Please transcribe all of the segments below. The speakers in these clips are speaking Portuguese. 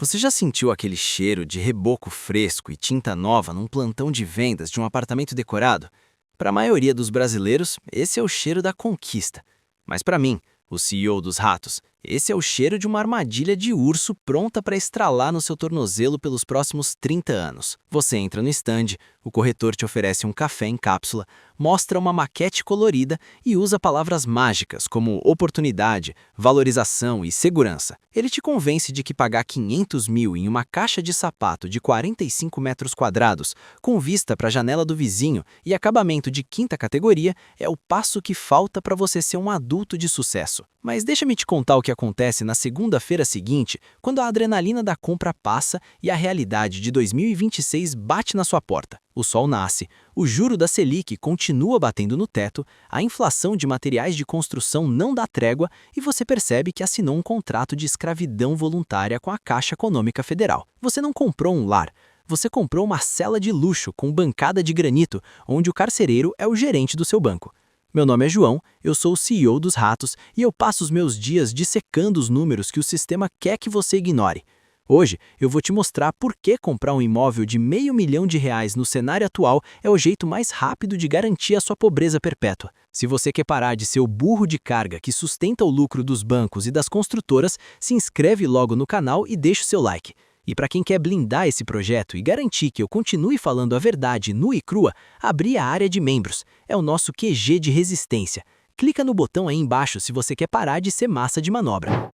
Você já sentiu aquele cheiro de reboco fresco e tinta nova num plantão de vendas de um apartamento decorado? Para a maioria dos brasileiros, esse é o cheiro da conquista. Mas para mim, o CEO dos ratos, esse é o cheiro de uma armadilha de urso pronta para estralar no seu tornozelo pelos próximos 30 anos. Você entra no stand, o corretor te oferece um café em cápsula, mostra uma maquete colorida e usa palavras mágicas como oportunidade, valorização e segurança. Ele te convence de que pagar 500 mil em uma caixa de sapato de 45 metros quadrados, com vista para a janela do vizinho e acabamento de quinta categoria, é o passo que falta para você ser um adulto de sucesso. Mas deixa-me te contar o que acontece na segunda-feira seguinte, quando a adrenalina da compra passa e a realidade de 2026 bate na sua porta. O sol nasce, o juro da Selic continua batendo no teto, a inflação de materiais de construção não dá trégua e você percebe que assinou um contrato de escravidão voluntária com a Caixa Econômica Federal. Você não comprou um lar, você comprou uma cela de luxo com bancada de granito, onde o carcereiro é o gerente do seu banco. Meu nome é João, eu sou o CEO dos Ratos e eu passo os meus dias dissecando os números que o sistema quer que você ignore. Hoje eu vou te mostrar por que comprar um imóvel de R$500 mil no cenário atual é o jeito mais rápido de garantir a sua pobreza perpétua. Se você quer parar de ser o burro de carga que sustenta o lucro dos bancos e das construtoras, se inscreve logo no canal e deixa o seu like. E para quem quer blindar esse projeto e garantir que eu continue falando a verdade nua e crua, abri a área de membros. É o nosso QG de resistência. Clica no botão aí embaixo se você quer parar de ser massa de manobra.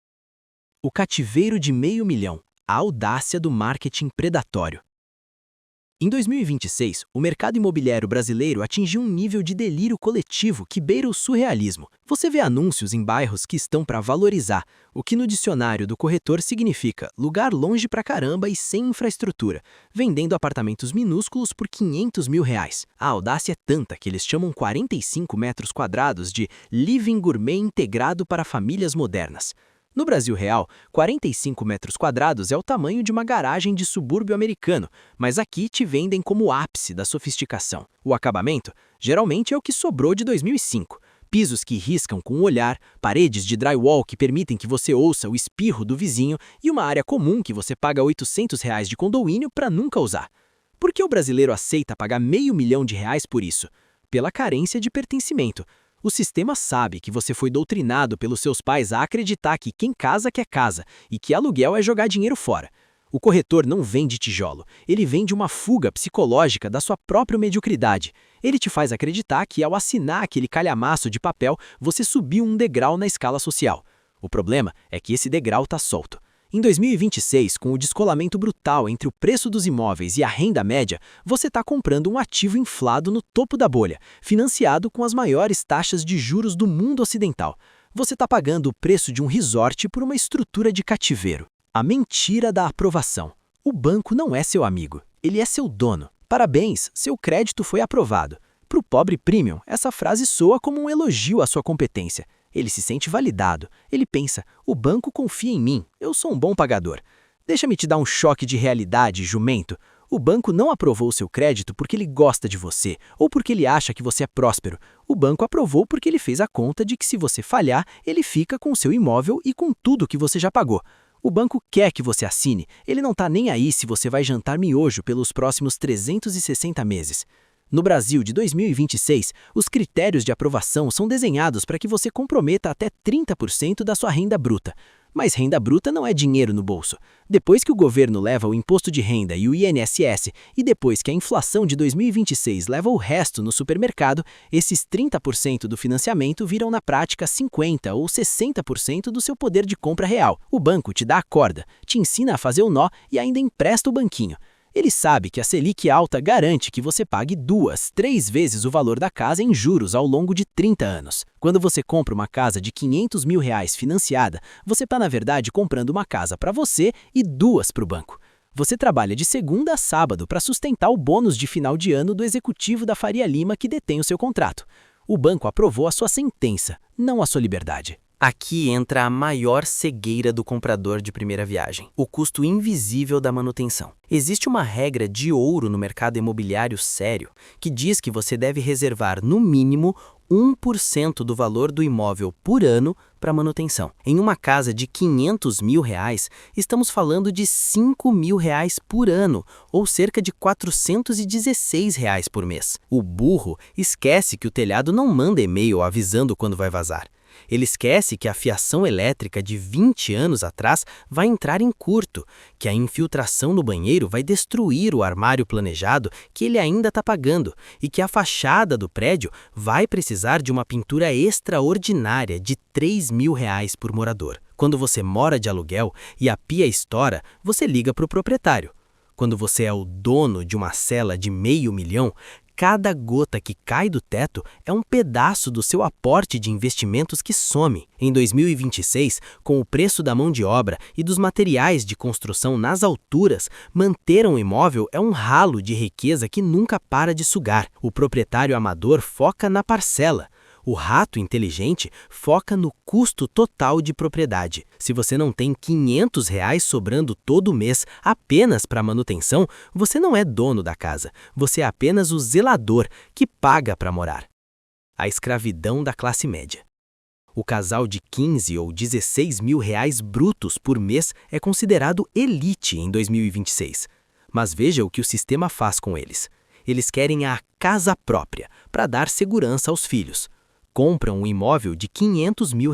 O cativeiro de R$500 mil. A audácia do marketing predatório. Em 2026, o mercado imobiliário brasileiro atingiu um nível de delírio coletivo que beira o surrealismo. Você vê anúncios em bairros que estão para valorizar, o que no dicionário do corretor significa lugar longe pra caramba e sem infraestrutura, vendendo apartamentos minúsculos por R$500 mil. A audácia é tanta que eles chamam 45 metros quadrados de living gourmet integrado para famílias modernas. No Brasil real, 45 metros quadrados é o tamanho de uma garagem de subúrbio americano, mas aqui te vendem como o ápice da sofisticação. O acabamento, geralmente é o que sobrou de 2005. Pisos que riscam com o olhar, paredes de drywall que permitem que você ouça o espirro do vizinho e uma área comum que você paga R$800 de condomínio para nunca usar. Por que o brasileiro aceita pagar R$500 mil por isso? Pela carência de pertencimento. O sistema sabe que você foi doutrinado pelos seus pais a acreditar que quem casa quer casa e que aluguel é jogar dinheiro fora. O corretor não vende tijolo, ele vende uma fuga psicológica da sua própria mediocridade. Ele te faz acreditar que ao assinar aquele calhamaço de papel, você subiu um degrau na escala social. O problema é que esse degrau está solto. Em 2026, com o descolamento brutal entre o preço dos imóveis e a renda média, você está comprando um ativo inflado no topo da bolha, financiado com as maiores taxas de juros do mundo ocidental. Você está pagando o preço de um resort por uma estrutura de cativeiro. A mentira da aprovação. O banco não é seu amigo, ele é seu dono. Parabéns, seu crédito foi aprovado. Para o pobre premium, essa frase soa como um elogio à sua competência. Ele se sente validado. Ele pensa, o banco confia em mim, eu sou um bom pagador. Deixa-me te dar um choque de realidade, jumento. O banco não aprovou o seu crédito porque ele gosta de você ou porque ele acha que você é próspero. O banco aprovou porque ele fez a conta de que se você falhar, ele fica com o seu imóvel e com tudo que você já pagou. O banco quer que você assine, ele não está nem aí se você vai jantar miojo pelos próximos 360 meses. No Brasil de 2026, os critérios de aprovação são desenhados para que você comprometa até 30% da sua renda bruta. Mas renda bruta não é dinheiro no bolso. Depois que o governo leva o imposto de renda e o INSS, e depois que a inflação de 2026 leva o resto no supermercado, esses 30% do financiamento viram na prática 50% ou 60% do seu poder de compra real. O banco te dá a corda, te ensina a fazer o nó e ainda empresta o banquinho. Ele sabe que a Selic alta garante que você pague 2, 3 vezes o valor da casa em juros ao longo de 30 anos. Quando você compra uma casa de R$500 mil financiada, você está na verdade comprando uma casa para você e 2 para o banco. Você trabalha de segunda a sábado para sustentar o bônus de final de ano do executivo da Faria Lima que detém o seu contrato. O banco aprovou a sua sentença, não a sua liberdade. Aqui entra a maior cegueira do comprador de primeira viagem, o custo invisível da manutenção. Existe uma regra de ouro no mercado imobiliário sério que diz que você deve reservar, no mínimo, 1% do valor do imóvel por ano para manutenção. Em uma casa de R$ 500 mil, estamos falando de R$ 5 mil por ano, ou cerca de R$ 416 por mês. O burro esquece que o telhado não manda e-mail avisando quando vai vazar. Ele esquece que a fiação elétrica de 20 anos atrás vai entrar em curto, que a infiltração no banheiro vai destruir o armário planejado que ele ainda está pagando e que a fachada do prédio vai precisar de uma pintura extraordinária de R$ 3 mil por morador. Quando você mora de aluguel e a pia estoura, você liga para o proprietário. Quando você é o dono de uma cela de R$ 500 mil, cada gota que cai do teto é um pedaço do seu aporte de investimentos que some. Em 2026, com o preço da mão de obra e dos materiais de construção nas alturas, manter um imóvel é um ralo de riqueza que nunca para de sugar. O proprietário amador foca na parcela. O rato inteligente foca no custo total de propriedade. Se você não tem R$ 500 sobrando todo mês apenas para manutenção, você não é dono da casa. Você é apenas o zelador que paga para morar. A escravidão da classe média. O casal de 15 ou 16 mil reais brutos por mês é considerado elite em 2026. Mas veja o que o sistema faz com eles. Eles querem a casa própria para dar segurança aos filhos. Compram um imóvel de R$ 500 mil,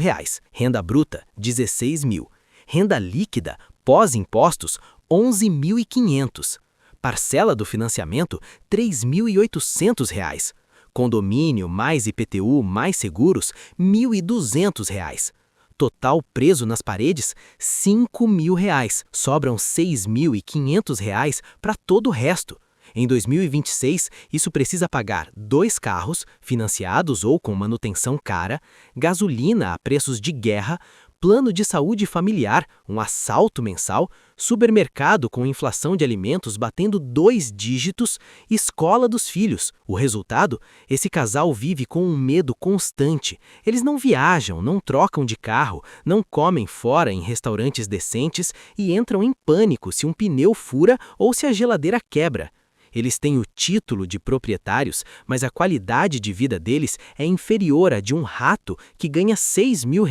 renda bruta, 16 mil, renda líquida, pós-impostos, 11.500, parcela do financiamento, R$ 3.800, condomínio mais IPTU mais seguros, R$ 1.200, total preso nas paredes, R$ 5 mil, sobram R$ 6.500 para todo o resto. Em 2026, isso precisa pagar 2 carros, financiados ou com manutenção cara, gasolina a preços de guerra, plano de saúde familiar, um assalto mensal, supermercado com inflação de alimentos batendo 2 dígitos, escola dos filhos. O resultado? Esse casal vive com um medo constante. Eles não viajam, não trocam de carro, não comem fora em restaurantes decentes e entram em pânico se um pneu fura ou se a geladeira quebra. Eles têm o título de proprietários, mas a qualidade de vida deles é inferior à de um rato que ganha R$ 6 mil,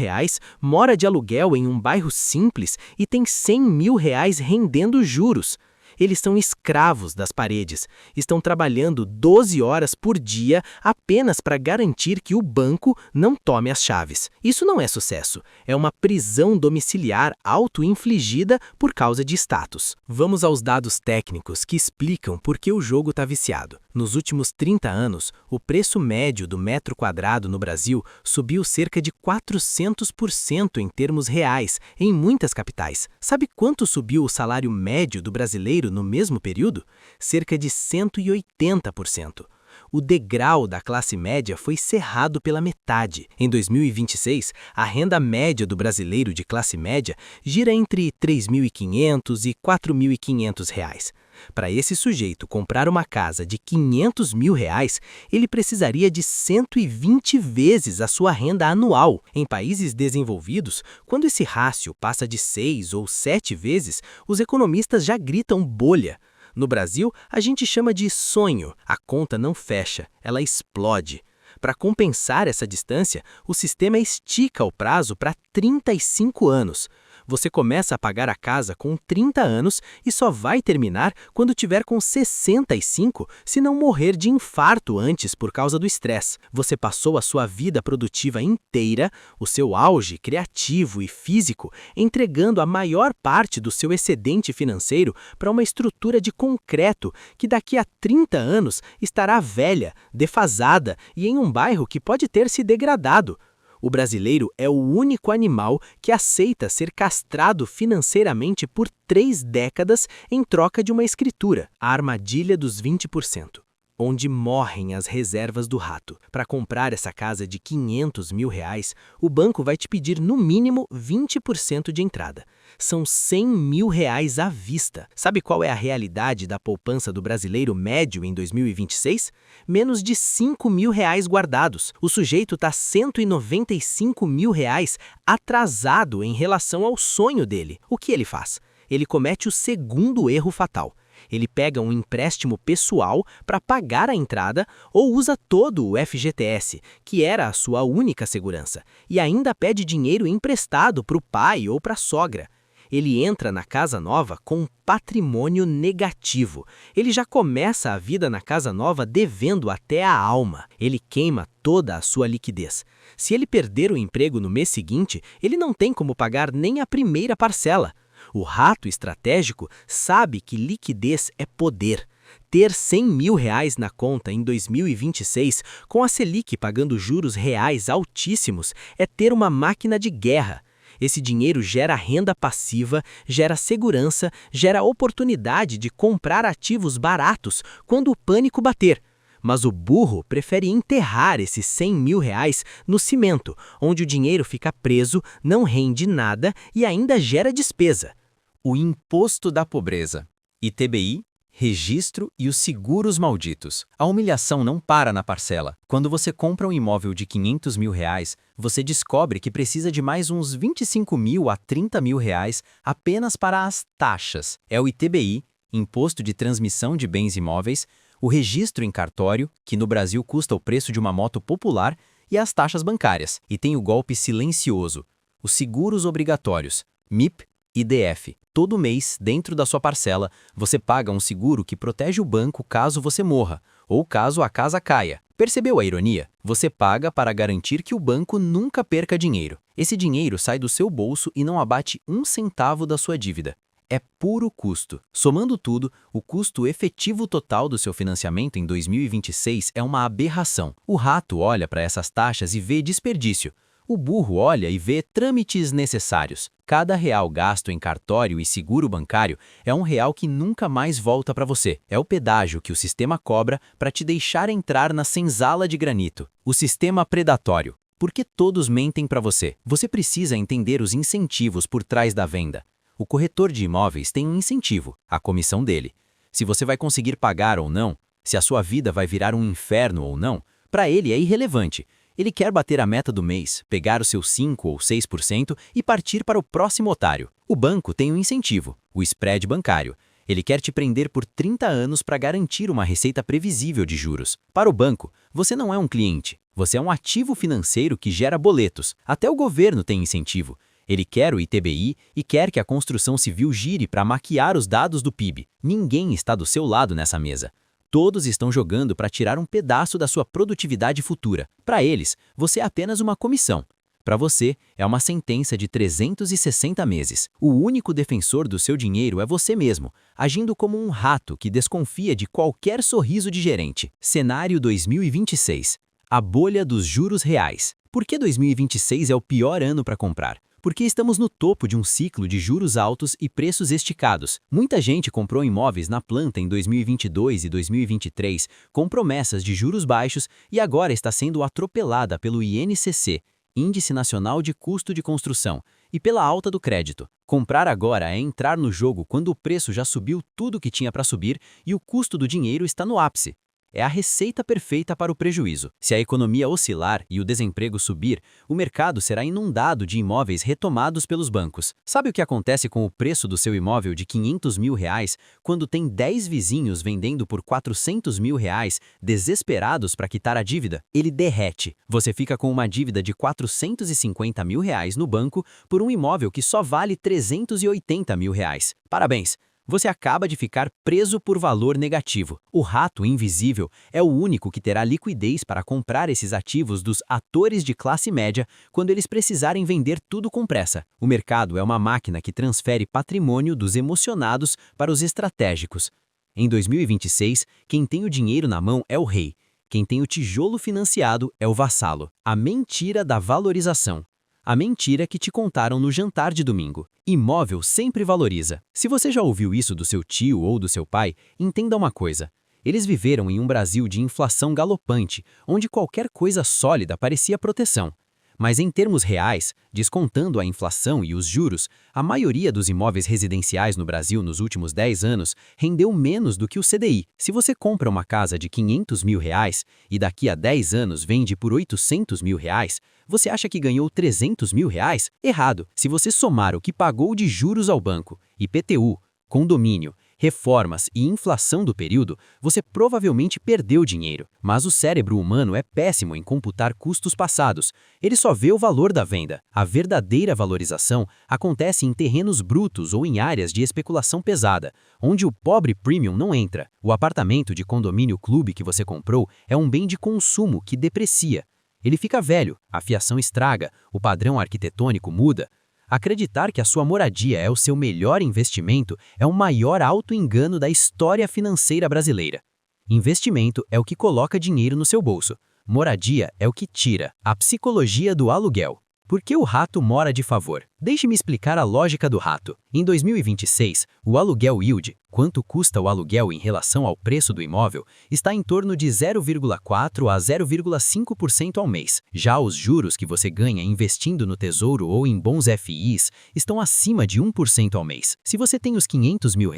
mora de aluguel em um bairro simples e tem R$ 100 mil rendendo juros. Eles são escravos das paredes, estão trabalhando 12 horas por dia apenas para garantir que o banco não tome as chaves. Isso não é sucesso, é uma prisão domiciliar auto-infligida por causa de status. Vamos aos dados técnicos que explicam por que o jogo está viciado. Nos últimos 30 anos, o preço médio do metro quadrado no Brasil subiu cerca de 400% em termos reais, em muitas capitais. Sabe quanto subiu o salário médio do brasileiro no mesmo período? Cerca de 180%. O degrau da classe média foi cerrado pela metade. Em 2026, a renda média do brasileiro de classe média gira entre R$ 3.500 e R$ 4.500. Para esse sujeito comprar uma casa de R$ 500 mil, ele precisaria de 120 vezes a sua renda anual. Em países desenvolvidos, quando esse rácio passa de 6 ou 7 vezes, os economistas já gritam bolha. No Brasil, a gente chama de sonho. A conta não fecha, ela explode. Para compensar essa distância, o sistema estica o prazo para 35 anos. Você começa a pagar a casa com 30 anos e só vai terminar quando tiver com 65, se não morrer de infarto antes por causa do estresse. Você passou a sua vida produtiva inteira, o seu auge criativo e físico, entregando a maior parte do seu excedente financeiro para uma estrutura de concreto que daqui a 30 anos estará velha, defasada e em um bairro que pode ter se degradado. O brasileiro é o único animal que aceita ser castrado financeiramente por 3 décadas em troca de uma escritura, a armadilha dos 20%, onde morrem as reservas do rato. Para comprar essa casa de R$ 500 mil, o banco vai te pedir no mínimo 20% de entrada. São R$ 100 mil à vista. Sabe qual é a realidade da poupança do brasileiro médio em 2026? Menos de R$ 5 mil guardados. O sujeito está R$ 195 mil atrasado em relação ao sonho dele. O que ele faz? Ele comete o segundo erro fatal. Ele pega um empréstimo pessoal para pagar a entrada ou usa todo o FGTS, que era a sua única segurança, e ainda pede dinheiro emprestado para o pai ou para a sogra. Ele entra na casa nova com um patrimônio negativo. Ele já começa a vida na casa nova devendo até a alma. Ele queima toda a sua liquidez. Se ele perder o emprego no mês seguinte, ele não tem como pagar nem a primeira parcela. O rato estratégico sabe que liquidez é poder. Ter R$100 mil na conta em 2026, com a Selic pagando juros reais altíssimos, é ter uma máquina de guerra. Esse dinheiro gera renda passiva, gera segurança, gera oportunidade de comprar ativos baratos quando o pânico bater. Mas o burro prefere enterrar esses R$100 mil no cimento, onde o dinheiro fica preso, não rende nada e ainda gera despesa. O imposto da pobreza, ITBI, registro e os seguros malditos. A humilhação não para na parcela. Quando você compra um imóvel de R$500 mil, você descobre que precisa de mais uns R$25 mil a R$30 mil apenas para as taxas. É o ITBI, Imposto de Transmissão de Bens Imóveis, o registro em cartório, que no Brasil custa o preço de uma moto popular, e as taxas bancárias. E tem o golpe silencioso, os seguros obrigatórios, MIP e DF. Todo mês, dentro da sua parcela, você paga um seguro que protege o banco caso você morra, ou caso a casa caia. Percebeu a ironia? Você paga para garantir que o banco nunca perca dinheiro. Esse dinheiro sai do seu bolso e não abate um centavo da sua dívida. É puro custo. Somando tudo, o custo efetivo total do seu financiamento em 2026 é uma aberração. O rato olha para essas taxas e vê desperdício. O burro olha e vê trâmites necessários. Cada real gasto em cartório e seguro bancário é um real que nunca mais volta para você. É o pedágio que o sistema cobra para te deixar entrar na senzala de granito. O sistema predatório. Por que todos mentem para você? Você precisa entender os incentivos por trás da venda. O corretor de imóveis tem um incentivo, a comissão dele. Se você vai conseguir pagar ou não, se a sua vida vai virar um inferno ou não, para ele é irrelevante. Ele quer bater a meta do mês, pegar o seu 5% ou 6% e partir para o próximo otário. O banco tem um incentivo, o spread bancário. Ele quer te prender por 30 anos para garantir uma receita previsível de juros. Para o banco, você não é um cliente, você é um ativo financeiro que gera boletos. Até o governo tem incentivo. Ele quer o ITBI e quer que a construção civil gire para maquiar os dados do PIB. Ninguém está do seu lado nessa mesa. Todos estão jogando para tirar um pedaço da sua produtividade futura. Para eles, você é apenas uma comissão. Para você, é uma sentença de 360 meses. O único defensor do seu dinheiro é você mesmo, agindo como um rato que desconfia de qualquer sorriso de gerente. Cenário 2026. A bolha dos juros reais. Por que 2026 é o pior ano para comprar? Porque estamos no topo de um ciclo de juros altos e preços esticados. Muita gente comprou imóveis na planta em 2022 e 2023 com promessas de juros baixos e agora está sendo atropelada pelo INCC, Índice Nacional de Custo de Construção, e pela alta do crédito. Comprar agora é entrar no jogo quando o preço já subiu tudo que tinha para subir e o custo do dinheiro está no ápice. É a receita perfeita para o prejuízo. Se a economia oscilar e o desemprego subir, o mercado será inundado de imóveis retomados pelos bancos. Sabe o que acontece com o preço do seu imóvel de R$500 mil quando tem 10 vizinhos vendendo por R$400 mil desesperados para quitar a dívida? Ele derrete. Você fica com uma dívida de R$450 mil no banco por um imóvel que só vale R$380 mil. Parabéns! Você acaba de ficar preso por valor negativo. O rato invisível é o único que terá liquidez para comprar esses ativos dos atores de classe média quando eles precisarem vender tudo com pressa. O mercado é uma máquina que transfere patrimônio dos emocionados para os estratégicos. Em 2026, quem tem o dinheiro na mão é o rei. Quem tem o tijolo financiado é o vassalo. A mentira da valorização. A mentira que te contaram no jantar de domingo. Imóvel sempre valoriza. Se você já ouviu isso do seu tio ou do seu pai, entenda uma coisa. Eles viveram em um Brasil de inflação galopante, onde qualquer coisa sólida parecia proteção. Mas em termos reais, descontando a inflação e os juros, a maioria dos imóveis residenciais no Brasil nos últimos 10 anos rendeu menos do que o CDI. Se você compra uma casa de R$500 mil e daqui a 10 anos vende por R$800 mil, você acha que ganhou R$300 mil? Errado. Se você somar o que pagou de juros ao banco, IPTU, condomínio, reformas e inflação do período, você provavelmente perdeu dinheiro. Mas o cérebro humano é péssimo em computar custos passados. Ele só vê o valor da venda. A verdadeira valorização acontece em terrenos brutos ou em áreas de especulação pesada, onde o pobre premium não entra. O apartamento de condomínio clube que você comprou é um bem de consumo que deprecia. Ele fica velho, a fiação estraga, o padrão arquitetônico muda. Acreditar que a sua moradia é o seu melhor investimento é o maior auto-engano da história financeira brasileira. Investimento é o que coloca dinheiro no seu bolso. Moradia é o que tira. A psicologia do aluguel. Por que o rato mora de favor? Deixe-me explicar a lógica do rato. Em 2026, o aluguel yield, quanto custa o aluguel em relação ao preço do imóvel, está em torno de 0,4 a 0,5% ao mês. Já os juros que você ganha investindo no tesouro ou em bons FIs estão acima de 1% ao mês. Se você tem os R$ 500 mil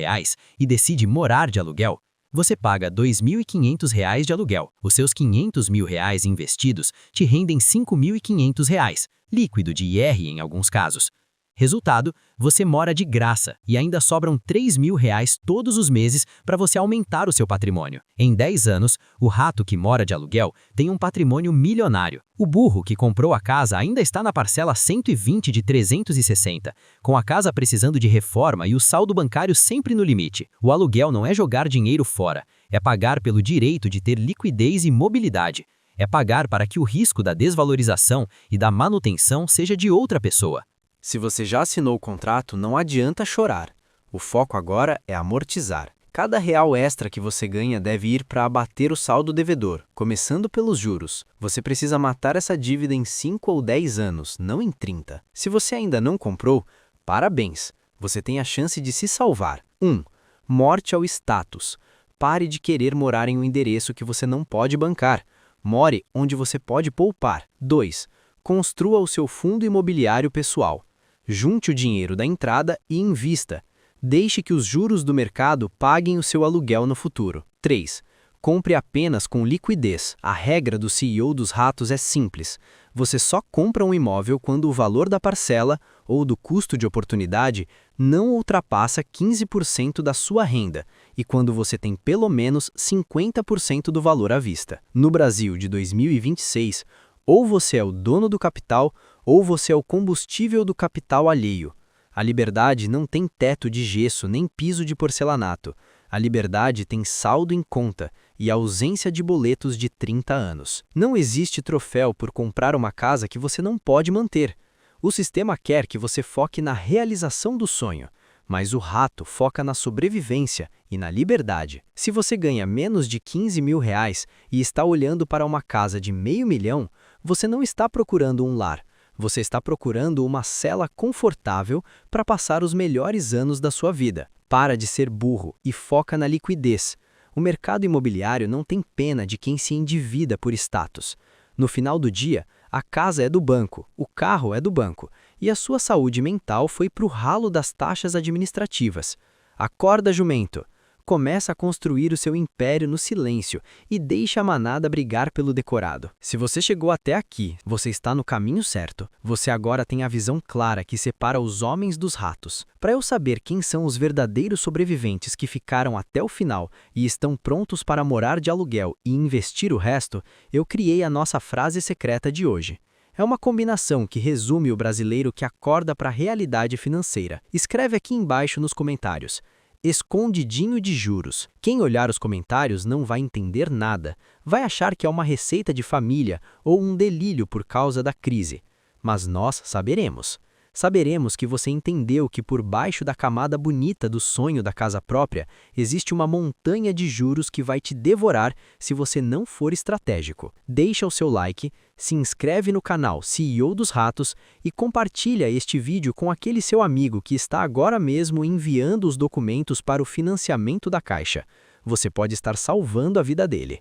e decide morar de aluguel, você paga R$ 2.500 de aluguel. Os seus R$ 500 mil investidos te rendem R$ 5.500, líquido de IR em alguns casos. Resultado, você mora de graça e ainda sobram R$ 3 mil todos os meses para você aumentar o seu patrimônio. Em 10 anos, o rato que mora de aluguel tem um patrimônio milionário. O burro que comprou a casa ainda está na parcela 120 de 360, com a casa precisando de reforma e o saldo bancário sempre no limite. O aluguel não é jogar dinheiro fora, é pagar pelo direito de ter liquidez e mobilidade. É pagar para que o risco da desvalorização e da manutenção seja de outra pessoa. Se você já assinou o contrato, não adianta chorar. O foco agora é amortizar. Cada real extra que você ganha deve ir para abater o saldo devedor, começando pelos juros. Você precisa matar essa dívida em 5 ou 10 anos, não em 30. Se você ainda não comprou, parabéns! Você tem a chance de se salvar. 1. Morte ao status. Pare de querer morar em um endereço que você não pode bancar. More onde você pode poupar. 2. Construa o seu fundo imobiliário pessoal. Junte o dinheiro da entrada e invista. Deixe que os juros do mercado paguem o seu aluguel no futuro. 3. Compre apenas com liquidez. A regra do CEO dos ratos é simples. Você só compra um imóvel quando o valor da parcela ou do custo de oportunidade não ultrapassa 15% da sua renda e quando você tem pelo menos 50% do valor à vista. No Brasil de 2026, ou você é o dono do capital, ou você é o combustível do capital alheio. A liberdade não tem teto de gesso nem piso de porcelanato. A liberdade tem saldo em conta e ausência de boletos de 30 anos. Não existe troféu por comprar uma casa que você não pode manter. O sistema quer que você foque na realização do sonho, mas o rato foca na sobrevivência e na liberdade. Se você ganha menos de R$ 15 mil e está olhando para uma casa de R$500 mil, você não está procurando um lar. Você está procurando uma cela confortável para passar os melhores anos da sua vida. Para de ser burro e foca na liquidez. O mercado imobiliário não tem pena de quem se endivida por status. No final do dia, a casa é do banco, o carro é do banco, e a sua saúde mental foi para o ralo das taxas administrativas. Acorda, jumento! Começa a construir o seu império no silêncio e deixa a manada brigar pelo decorado. Se você chegou até aqui, você está no caminho certo. Você agora tem a visão clara que separa os homens dos ratos. Para eu saber quem são os verdadeiros sobreviventes que ficaram até o final e estão prontos para morar de aluguel e investir o resto, eu criei a nossa frase secreta de hoje. É uma combinação que resume o brasileiro que acorda para a realidade financeira. Escreve aqui embaixo nos comentários. Escondidinho de juros. Quem olhar os comentários não vai entender nada. Vai achar que é uma receita de família ou um delírio por causa da crise. Mas nós saberemos. Saberemos que você entendeu que por baixo da camada bonita do sonho da casa própria, existe uma montanha de juros que vai te devorar se você não for estratégico. Deixa o seu like, se inscreve no canal CEO dos Ratos e compartilha este vídeo com aquele seu amigo que está agora mesmo enviando os documentos para o financiamento da Caixa. Você pode estar salvando a vida dele.